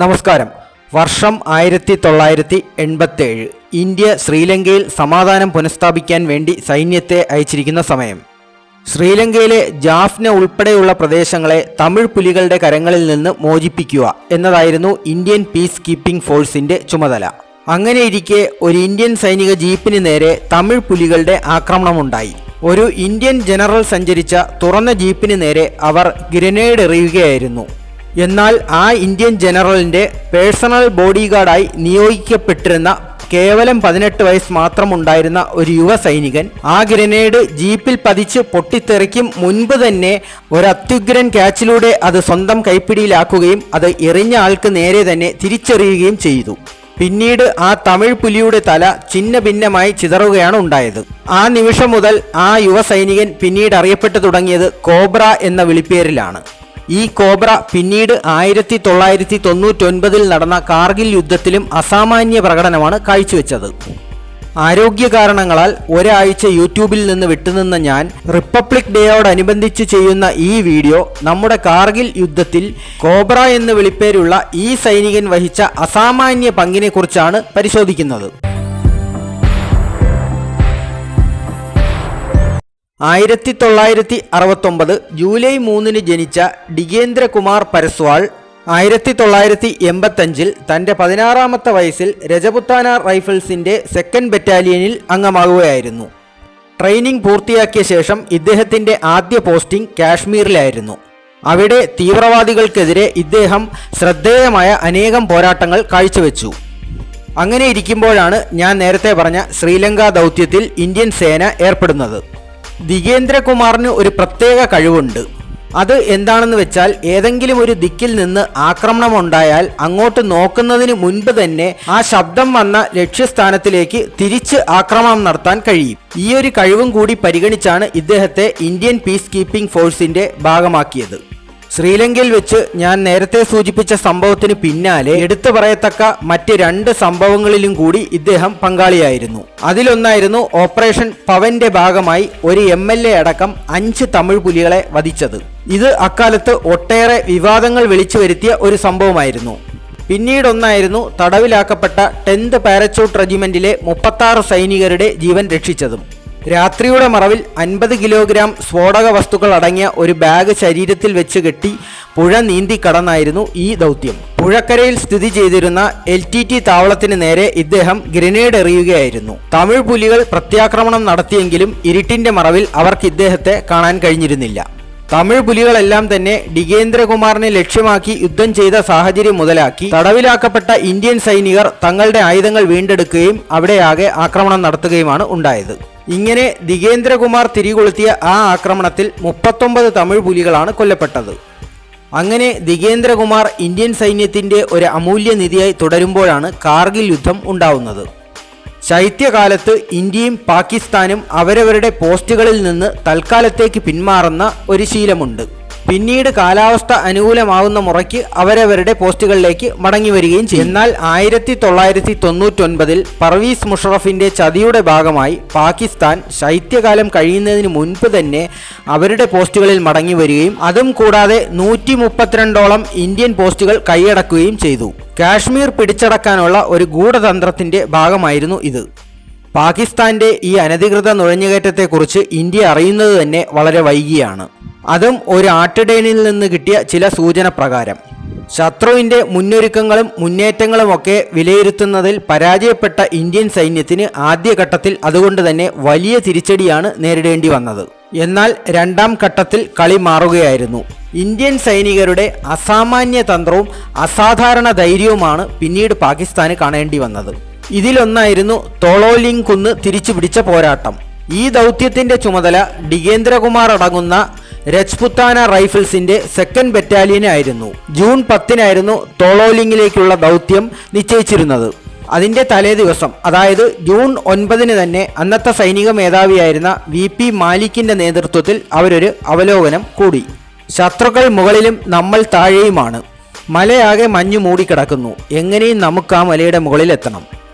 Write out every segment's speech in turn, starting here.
നമസ്കാരം. വർഷം 1987. ഇന്ത്യ ശ്രീലങ്കയിൽ സമാധാനം പുനഃസ്ഥാപിക്കാൻ വേണ്ടി സൈന്യത്തെ അയച്ചിരിക്കുന്ന സമയം. ശ്രീലങ്കയിലെ ജാഫ്ന ഉൾപ്പെടെയുള്ള പ്രദേശങ്ങളെ തമിഴ് പുലികളുടെ കരങ്ങളിൽ നിന്ന് മോചിപ്പിക്കുക എന്നതായിരുന്നു ഇന്ത്യൻ പീസ് കീപ്പിംഗ് ഫോഴ്സിന്റെ ചുമതല. അങ്ങനെയിരിക്കെ ഒരു ഇന്ത്യൻ സൈനിക ജീപ്പിന് നേരെ തമിഴ് പുലികളുടെ ആക്രമണമുണ്ടായി. ഒരു ഇന്ത്യൻ ജനറൽ സഞ്ചരിച്ച തുറന്ന ജീപ്പിന് നേരെ അവർ ഗ്രനേഡ് എറിയുകയായിരുന്നു. എന്നാൽ ആ ഇന്ത്യൻ ജനറലിന്റെ പേഴ്സണൽ ബോഡി ഗാർഡായി നിയോഗിക്കപ്പെട്ടിരുന്ന കേവലം 18 വയസ്സ് മാത്രമുണ്ടായിരുന്ന ഒരു യുവ സൈനികൻ ആ ഗ്രനേഡ് ജീപ്പിൽ പതിച്ച് പൊട്ടിത്തെറിക്കും മുൻപ് തന്നെ ഒരു അത്യുഗ്രൻ ക്യാച്ചിലൂടെ അത് സ്വന്തം കൈപ്പിടിയിലാക്കുകയും അത് എറിഞ്ഞ ആൾക്ക് നേരെ തന്നെ തിരിച്ചെറിയുകയും ചെയ്തു. പിന്നീട് ആ തമിഴ് പുലിയുടെ തല ഛിന്ന ഭിന്നമായി ചിതറുകയാണ് ഉണ്ടായത്. ആ നിമിഷം മുതൽ ആ യുവ സൈനികൻ പിന്നീട് അറിയപ്പെട്ടു തുടങ്ങിയത് കോബ്ര എന്ന വിളിപ്പേരിലാണ്. ഈ കോബ്ര പിന്നീട് 1999 നടന്ന കാർഗിൽ യുദ്ധത്തിലും അസാമാന്യ പ്രകടനമാണ് കാഴ്ചവെച്ചത്. ആരോഗ്യ കാരണങ്ങളാൽ ഒരാഴ്ച യൂട്യൂബിൽ നിന്ന് വിട്ടുനിന്ന ഞാൻ റിപ്പബ്ലിക് ഡേയോടനുബന്ധിച്ച് ചെയ്യുന്ന ഈ വീഡിയോ നമ്മുടെ കാർഗിൽ യുദ്ധത്തിൽ കോബ്ര എന്ന് വിളിപ്പേരുള്ള ഈ സൈനികൻ വഹിച്ച അസാമാന്യ പങ്കിനെക്കുറിച്ചാണ് പരിശോധിക്കുന്നത്. 1969 ജൂലൈ 3 ജനിച്ച ഡിഗേന്ദ്ര കുമാർ പരസ്വാൾ 1985 തൻ്റെ 16ാമത്തെ വയസ്സിൽ രജപുത്താന റൈഫിൾസിൻ്റെ 2nd ബറ്റാലിയനിൽ അംഗമാകുകയായിരുന്നു. ട്രെയിനിങ് പൂർത്തിയാക്കിയ ശേഷം ഇദ്ദേഹത്തിൻ്റെ ആദ്യ പോസ്റ്റിംഗ് കാശ്മീരിലായിരുന്നു. അവിടെ തീവ്രവാദികൾക്കെതിരെ ഇദ്ദേഹം ശ്രദ്ധേയമായ അനേകം പോരാട്ടങ്ങൾ കാഴ്ചവെച്ചു. അങ്ങനെ ഇരിക്കുമ്പോഴാണ് ഞാൻ നേരത്തെ പറഞ്ഞ ശ്രീലങ്ക ദൗത്യത്തിൽ ഇന്ത്യൻ സേന ഏർപ്പെടുന്നത്. ദിഗേന്ദ്രകുമാറിന് ഒരു പ്രത്യേക കഴിവുണ്ട്. അത് എന്താണെന്ന് വെച്ചാൽ ഏതെങ്കിലും ഒരു ദിക്കിൽ നിന്ന് ആക്രമണം ഉണ്ടായാൽ അങ്ങോട്ട് നോക്കുന്നതിന് മുൻപ് തന്നെ ആ ശബ്ദം വന്ന ലക്ഷ്യസ്ഥാനത്തിലേക്ക് തിരിച്ച് ആക്രമണം നടത്താൻ കഴിയും. ഈ ഒരു കഴിവും കൂടി പരിഗണിച്ചാണ് ഇദ്ദേഹത്തെ ഇന്ത്യൻ പീസ് കീപ്പിംഗ് ഫോഴ്സിന്റെ ഭാഗമാക്കിയത്. ശ്രീലങ്കയിൽ വെച്ച് ഞാൻ നേരത്തെ സൂചിപ്പിച്ച സംഭവത്തിന് പിന്നാലെ എടുത്തു പറയത്തക്ക മറ്റ് 2 സംഭവങ്ങളിലും കൂടി ഇദ്ദേഹം പങ്കാളിയായിരുന്നു. അതിലൊന്നായിരുന്നു ഓപ്പറേഷൻ പവന്റെ ഭാഗമായി ഒരു MLA അടക്കം 5 തമിഴ് പുലികളെ വധിച്ചത്. ഇത് അക്കാലത്ത് ഒട്ടേറെ വിവാദങ്ങൾ വിളിച്ചു വരുത്തിയ ഒരു സംഭവമായിരുന്നു. പിന്നീടൊന്നായിരുന്നു തടവിലാക്കപ്പെട്ട 10th പാരച്യൂട്ട് റെജിമെന്റിലെ 36 സൈനികരുടെ ജീവൻ രക്ഷിച്ചതും. രാത്രിയുടെ മറവിൽ 50 കിലോഗ്രാം സ്ഫോടക വസ്തുക്കൾ അടങ്ങിയ ഒരു ബാഗ് ശരീരത്തിൽ വെച്ച് കെട്ടി പുഴ നീന്തി കടന്നായിരുന്നു ഈ ദൗത്യം. പുഴക്കരയിൽ സ്ഥിതി ചെയ്തിരുന്ന LTT താവളത്തിന് നേരെ ഇദ്ദേഹം ഗ്രനേഡ് എറിയുകയായിരുന്നു. തമിഴ് പുലികൾ പ്രത്യാക്രമണം നടത്തിയെങ്കിലും ഇരുട്ടിന്റെ മറവിൽ അവർക്ക് ഇദ്ദേഹത്തെ കാണാൻ കഴിഞ്ഞിരുന്നില്ല. തമിഴ് പുലികളെല്ലാം തന്നെ ഡിഗേന്ദ്രകുമാറിനെ ലക്ഷ്യമാക്കി യുദ്ധം ചെയ്ത സാഹചര്യം മുതലാക്കി തടവിലാക്കപ്പെട്ട ഇന്ത്യൻ സൈനികർ തങ്ങളുടെ ആയുധങ്ങൾ വീണ്ടെടുക്കുകയും അവിടെയാകെ ആക്രമണം നടത്തുകയുമാണ് ഉണ്ടായത്. ഇങ്ങനെ ദിഗേന്ദ്രകുമാർ തിരികൊളുത്തിയ ആ ആക്രമണത്തിൽ 39 തമിഴ് പുലികളാണ് കൊല്ലപ്പെട്ടത്. അങ്ങനെ ദിഗേന്ദ്രകുമാർ ഇന്ത്യൻ സൈന്യത്തിന്റെ ഒരു അമൂല്യ നിധിയായി തുടരുമ്പോഴാണ് കാർഗിൽ യുദ്ധം ഉണ്ടാവുന്നത്. ശൈത്യകാലത്ത് ഇന്ത്യയും പാകിസ്ഥാനും അവരവരുടെ പോസ്റ്റുകളിൽ നിന്ന് തൽക്കാലത്തേക്ക് പിന്മാറുന്ന ഒരു ശീലമുണ്ട്. പിന്നീട് കാലാവസ്ഥ അനുകൂലമാവുന്ന മുറയ്ക്ക് അവരവരുടെ പോസ്റ്റുകളിലേക്ക് മടങ്ങി വരികയും ചെയ്യും. എന്നാൽ 1999 പർവീസ് മുഷറഫിന്റെ ചതിയുടെ ഭാഗമായി പാകിസ്ഥാൻ ശൈത്യകാലം കഴിയുന്നതിന് മുൻപ് തന്നെ അവരുടെ പോസ്റ്റുകളിൽ മടങ്ങി വരികയും അതും കൂടാതെ 132ഓളം ഇന്ത്യൻ പോസ്റ്റുകൾ കൈയടക്കുകയും ചെയ്തു. കാശ്മീർ പിടിച്ചടക്കാനുള്ള ഒരു ഗൂഢതന്ത്രത്തിന്റെ ഭാഗമായിരുന്നു ഇത്. പാകിസ്ഥാന്റെ ഈ അനധികൃത നുഴഞ്ഞുകയറ്റത്തെക്കുറിച്ച് ഇന്ത്യ അറിയുന്നത് തന്നെ വളരെ വൈകിയാണ്. അതും ഒരു ആട്ടിടയനിൽ നിന്ന് കിട്ടിയ ചില സൂചന പ്രകാരം. ശത്രുവിന്റെ മുന്നൊരുക്കങ്ങളും മുന്നേറ്റങ്ങളുമൊക്കെ വിലയിരുത്തുന്നതിൽ പരാജയപ്പെട്ട ഇന്ത്യൻ സൈന്യത്തിന് ആദ്യഘട്ടത്തിൽ അതുകൊണ്ട് തന്നെ വലിയ തിരിച്ചടിയാണ് നേരിടേണ്ടി വന്നത്. എന്നാൽ 2ാം ഘട്ടത്തിൽ കളി മാറുകയായിരുന്നു. ഇന്ത്യൻ സൈനികരുടെ അസാമാന്യ തന്ത്രവും അസാധാരണ ധൈര്യവുമാണ് പിന്നീട് പാകിസ്ഥാന് കാണേണ്ടി വന്നത്. ഇതിലൊന്നായിരുന്നു തോളോലിംഗ് കുന്ന് തിരിച്ചു പിടിച്ച പോരാട്ടം. ഈ ദൗത്യത്തിന്റെ ചുമതല ഡിഗേന്ദ്രകുമാർ അടങ്ങുന്ന രജ്പുത്താന റൈഫിൾസിന്റെ 2nd ബറ്റാലിയനായിരുന്നു. ജൂൺ 10 തോളോലിംഗിലേക്കുള്ള ദൗത്യം നിശ്ചയിച്ചിരുന്നത്. അതിന്റെ തലേ ദിവസം, അതായത് ജൂൺ 9 തന്നെ അന്നത്തെ സൈനിക മേധാവിയായിരുന്ന VP മാലിക്കിന്റെ നേതൃത്വത്തിൽ അവരൊരു അവലോകനം കൂടി. ശത്രുക്കൾ മുകളിലും നമ്മൾ താഴെയുമാണ്. മലയാകെ മഞ്ഞു മൂടിക്കിടക്കുന്നു. എങ്ങനെയും നമുക്ക് ആ മലയുടെ മുകളിൽ എത്തണം.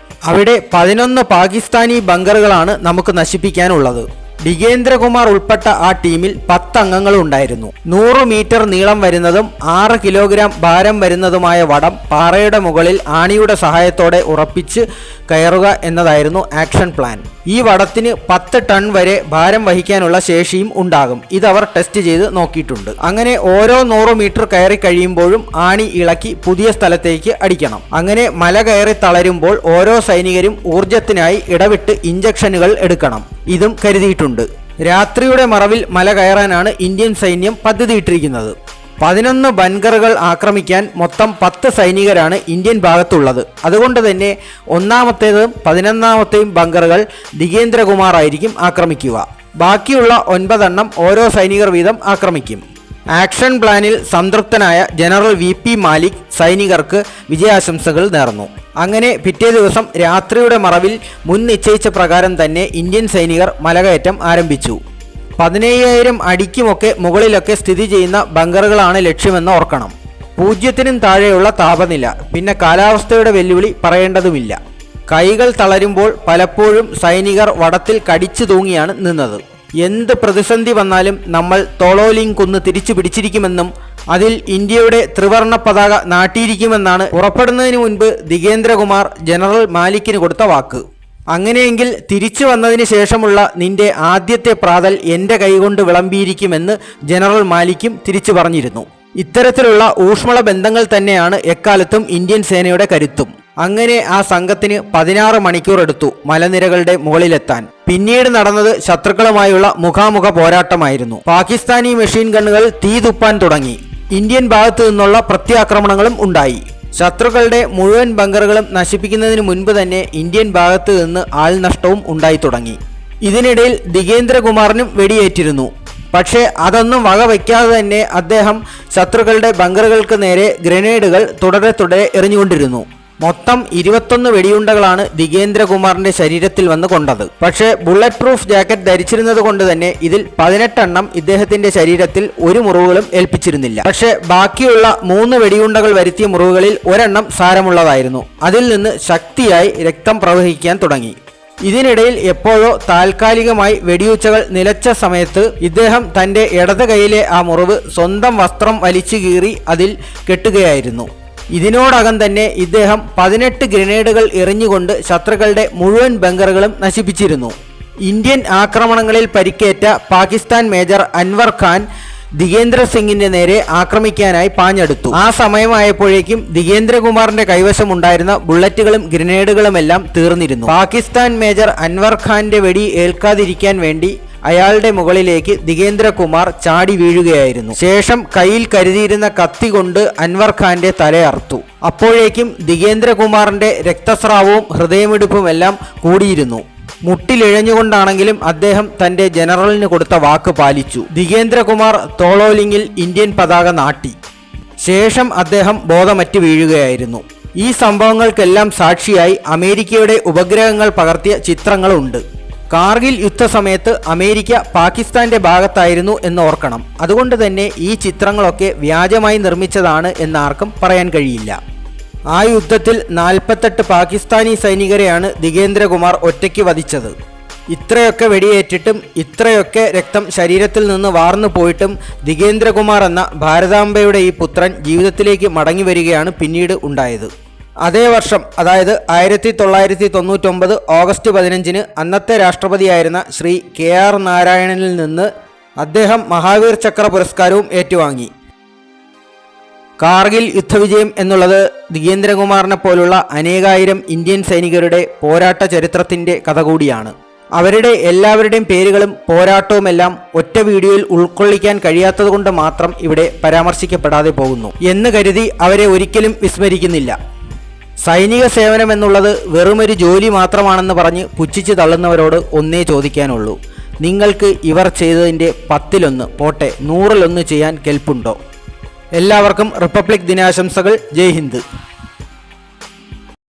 അവിടെ 11 പാകിസ്ഥാനി ബങ്കറുകളാണ് നമുക്ക് നശിപ്പിക്കാനുള്ളത്. ഡികേന്ദ്രകുമാർ ഉൾപ്പെട്ട ആ ടീമിൽ 10 അംഗങ്ങളുണ്ടായിരുന്നു. 100 മീറ്റർ നീളം വരുന്നതും 6 കിലോഗ്രാം ഭാരം വരുന്നതുമായ വടം പാറയുടെ മുകളിൽ ആണിയുടെ സഹായത്തോടെ ഉറപ്പിച്ച് കയറുക എന്നതായിരുന്നു ആക്ഷൻ പ്ലാൻ. ഈ വടത്തിന് 10 ടൺ വരെ ഭാരം വഹിക്കാനുള്ള ശേഷിയും ഉണ്ടാകും. ഇതവർ ടെസ്റ്റ് ചെയ്ത് നോക്കിയിട്ടുണ്ട്. അങ്ങനെ ഓരോ 100 മീറ്റർ കയറി കഴിയുമ്പോഴും ആണി ഇളക്കി പുതിയ സ്ഥലത്തേക്ക് അടിക്കണം. അങ്ങനെ മല കയറി തളരുമ്പോൾ ഓരോ സൈനികരും ഊർജത്തിനായി ഇടവിട്ട് ഇഞ്ചക്ഷനുകൾ എടുക്കണം. ഇതും കരുതിയിട്ടുണ്ട്. രാത്രിയുടെ മറവിൽ മല കയറാനാണ് ഇന്ത്യൻ സൈന്യം പദ്ധതിയിട്ടിരിക്കുന്നത്. 11 ബങ്കറുകൾ ആക്രമിക്കാൻ മൊത്തം 10 സൈനികരാണ് ഇന്ത്യൻ ഭാഗത്തുള്ളത്. അതുകൊണ്ട് തന്നെ 1-ാമത്തേതും 11-ാമത്തെയും ബങ്കറുകൾ ഡികേന്ദ്രകുമാർ ആയിരിക്കും ആക്രമിക്കുക. ബാക്കിയുള്ള 9 എണ്ണം ഓരോ സൈനികർ വീതം ആക്രമിക്കും. ആക്ഷൻ പ്ലാനിൽ സംതൃപ്തനായ ജനറൽ VP മാലിക് സൈനികർക്ക് വിജയാശംസകൾ നേർന്നു. അങ്ങനെ പിറ്റേ ദിവസം രാത്രിയുടെ മറവിൽ മുൻ നിശ്ചയിച്ച പ്രകാരം തന്നെ ഇന്ത്യൻ സൈനികർ മലകയറ്റം ആരംഭിച്ചു. 17,000 അടിക്കുമൊക്കെ മുകളിലൊക്കെ സ്ഥിതി ചെയ്യുന്ന ബങ്കറുകളാണ് ലക്ഷ്യമെന്ന് ഓർക്കണം. 0-നും താഴെയുള്ള താപനില, പിന്നെ കാലാവസ്ഥയുടെ വെല്ലുവിളി പറയേണ്ടതുമില്ല. കൈകൾ തളരുമ്പോൾ പലപ്പോഴും സൈനികർ വടത്തിൽ കടിച്ചു തൂങ്ങിയാണ് നിന്നത്. എന്ത് പ്രതിസന്ധി വന്നാലും നമ്മൾ തോളോലിംഗ് കുന്ന് തിരിച്ചു പിടിച്ചിരിക്കുമെന്നും അതിൽ ഇന്ത്യയുടെ ത്രിവർണ പതാക നാട്ടിയിരിക്കുമെന്നാണ് പുറപ്പെടുന്നതിന് മുൻപ് ഡികേന്ദ്രകുമാർ ജനറൽ മാലിക്കിന് കൊടുത്ത വാക്ക്. അങ്ങനെയെങ്കിൽ തിരിച്ചു വന്നതിന് ശേഷമുള്ള നിന്റെ ആദ്യത്തെ പ്രാതൽ എൻ്റെ കൈകൊണ്ട് വിളമ്പിയിരിക്കുമെന്ന് ജനറൽ മാലിക്കും തിരിച്ചു പറഞ്ഞിരുന്നു. ഇത്തരത്തിലുള്ള ഊഷ്മള ബന്ധങ്ങൾ തന്നെയാണ് എക്കാലത്തും ഇന്ത്യൻ സേനയുടെ കരുത്തും. അങ്ങനെ ആ സംഘത്തിന് 16 മണിക്കൂർ എടുത്തു മലനിരകളുടെ മുകളിലെത്താൻ. പിന്നീട് നടന്നത് ശത്രുക്കളുമായുള്ള മുഖാമുഖ പോരാട്ടമായിരുന്നു. പാകിസ്ഥാനി മെഷീൻ ഗണ്ണുകൾ തീ തുപ്പാൻ തുടങ്ങി. ഇന്ത്യൻ ഭാഗത്തു നിന്നുള്ള പ്രത്യാക്രമണങ്ങളും ഉണ്ടായി. ശത്രുക്കളുടെ മുഴുവൻ ബങ്കറുകളും നശിപ്പിക്കുന്നതിന് മുൻപ് തന്നെ ഇന്ത്യൻ ഭാഗത്തു നിന്ന് ആൾനഷ്ടവും ഉണ്ടായി തുടങ്ങി. ഇതിനിടയിൽ ഡികേന്ദ്രകുമാറിനും വെടിയേറ്റിരുന്നു. പക്ഷേ അതൊന്നും വകവയ്ക്കാതെ തന്നെ അദ്ദേഹം ശത്രുക്കളുടെ ബങ്കറുകൾക്ക് നേരെ ഗ്രനേഡുകൾ തുടരെ എറിഞ്ഞുകൊണ്ടിരുന്നു. മൊത്തം 21 വെടിയുണ്ടകളാണ് ഡികേന്ദ്രകുമാറിന്റെ ശരീരത്തിൽ വന്ന് കൊണ്ടത്. പക്ഷേ ബുള്ളറ്റ് പ്രൂഫ് ജാക്കറ്റ് ധരിച്ചിരുന്നത് കൊണ്ട് തന്നെ ഇതിൽ 18 എണ്ണം ഇദ്ദേഹത്തിന്റെ ശരീരത്തിൽ ഒരു മുറിവുകളും ഏൽപ്പിച്ചിരുന്നില്ല. പക്ഷേ ബാക്കിയുള്ള 3 വെടിയുണ്ടകൾ വരുത്തിയ മുറിവുകളിൽ ഒരെണ്ണം സാരമുള്ളതായിരുന്നു. അതിൽ നിന്ന് ശക്തിയായി രക്തം പ്രവഹിക്കാൻ തുടങ്ങി. ഇതിനിടയിൽ എപ്പോഴോ താൽക്കാലികമായി വെടിയുച്ചകൾ നിലച്ച സമയത്ത് ഇദ്ദേഹം തന്റെ ഇടത് കൈയിലെ ആ മുറിവ് സ്വന്തം വസ്ത്രം വലിച്ചു കീറി അതിൽ കെട്ടുകയായിരുന്നു. ഇതിനോടകം തന്നെ ഇദ്ദേഹം 18 ഗ്രനേഡുകൾ എറിഞ്ഞുകൊണ്ട് ശത്രുക്കളുടെ മുഴുവൻ ബങ്കറുകളും നശിപ്പിച്ചിരുന്നു. ഇന്ത്യൻ ആക്രമണങ്ങളിൽ പരിക്കേറ്റ പാകിസ്ഥാൻ മേജർ അൻവർ ഖാൻ ഡികേന്ദ്ര സിംഗിന്റെ നേരെ ആക്രമിക്കാനായി പാഞ്ഞെടുത്തു. ആ സമയമായപ്പോഴേക്കും ഡികേന്ദ്രകുമാറിന്റെ കൈവശമുണ്ടായിരുന്ന ബുള്ളറ്റുകളും ഗ്രനേഡുകളുമെല്ലാം തീർന്നിരുന്നു. പാകിസ്ഥാൻ മേജർ അൻവർ ഖാന്റെ വെടി ഏൽക്കാതിരിക്കാൻ വേണ്ടി അയാളുടെ മുകളിലേക്ക് ഡികേന്ദ്രകുമാർ ചാടി വീഴുകയായിരുന്നു. ശേഷം കയ്യിൽ കരുതിയിരുന്ന കത്തി കൊണ്ട് അൻവർ ഖാന്റെ തലയറുത്തു. അപ്പോഴേക്കും ഡികേന്ദ്രകുമാറിന്റെ രക്തസ്രാവവും ഹൃദയമിടിപ്പുമെല്ലാം കൂടിയിരുന്നു. മുട്ടിലിഴഞ്ഞുകൊണ്ടാണെങ്കിലും അദ്ദേഹം തന്റെ ജനറലിന് കൊടുത്ത വാക്ക് പാലിച്ചു. ഡികേന്ദ്രകുമാർ തോളോലിംഗിൽ ഇന്ത്യൻ പതാക നാട്ടി. ശേഷം അദ്ദേഹം ബോധമറ്റ് വീഴുകയായിരുന്നു. ഈ സംഭവങ്ങൾക്കെല്ലാം സാക്ഷിയായി അമേരിക്കയുടെ ഉപഗ്രഹങ്ങൾ പകർത്തിയ ചിത്രങ്ങളുണ്ട്. കാർഗിൽ യുദ്ധസമയത്ത് അമേരിക്ക പാകിസ്ഥാന്റെ ഭാഗത്തായിരുന്നു എന്ന് ഓർക്കണം. അതുകൊണ്ട് തന്നെ ഈ ചിത്രങ്ങളൊക്കെ വ്യാജമായി നിർമ്മിച്ചതാണ് എന്നാർക്കും പറയാൻ കഴിയില്ല. ആ യുദ്ധത്തിൽ 48 പാകിസ്ഥാനി സൈനികരെയാണ് ഡികേന്ദ്രകുമാർ ഒറ്റയ്ക്ക് വധിച്ചത്. ഇത്രയൊക്കെ വെടിയേറ്റിട്ടും ഇത്രയൊക്കെ രക്തം ശരീരത്തിൽ നിന്ന് വാർന്നു പോയിട്ടും ഡികേന്ദ്രകുമാർ എന്ന ഭാരതാംബയുടെ ഈ പുത്രൻ ജീവിതത്തിലേക്ക് മടങ്ങി വരികയാണ് പിന്നീട് ഉണ്ടായത്. അതേ വർഷം, അതായത് 1999 ഓഗസ്റ്റ് 15-ന് അന്നത്തെ രാഷ്ട്രപതിയായിരുന്ന ശ്രീ KR നാരായണനിൽ നിന്ന് അദ്ദേഹം മഹാവീർ ചക്ര പുരസ്കാരവും ഏറ്റുവാങ്ങി. കാർഗിൽ യുദ്ധവിജയം എന്നുള്ളത് ഡികേന്ദ്രകുമാറിനെ പോലുള്ള അനേകായിരം ഇന്ത്യൻ സൈനികരുടെ പോരാട്ട ചരിത്രത്തിൻ്റെ കഥ കൂടിയാണ്. അവരുടെ എല്ലാവരുടെയും പേരുകളും പോരാട്ടവുമെല്ലാം ഒറ്റ വീഡിയോയിൽ ഉൾക്കൊള്ളിക്കാൻ കഴിയാത്തതുകൊണ്ട് മാത്രം ഇവിടെ പരാമർശിക്കപ്പെടാതെ പോകുന്നു എന്ന് കരുതി അവരെ ഒരിക്കലും വിസ്മരിക്കുന്നില്ല. സൈനിക സേവനം എന്നുള്ളത് വെറുമൊരു ജോലി മാത്രമാണെന്ന് പറഞ്ഞ് പുച്ഛിച്ച് തള്ളുന്നവരോട് ഒന്നേ ചോദിക്കാനുള്ളൂ, നിങ്ങൾക്ക് ഇവർ ചെയ്തതിൻ്റെ 10-1 പോട്ടെ 100-1 ചെയ്യാൻ കെൽപ്പുണ്ടോ? എല്ലാവർക്കും റിപ്പബ്ലിക് ദിനാശംസകൾ. ജയ് ഹിന്ദ്.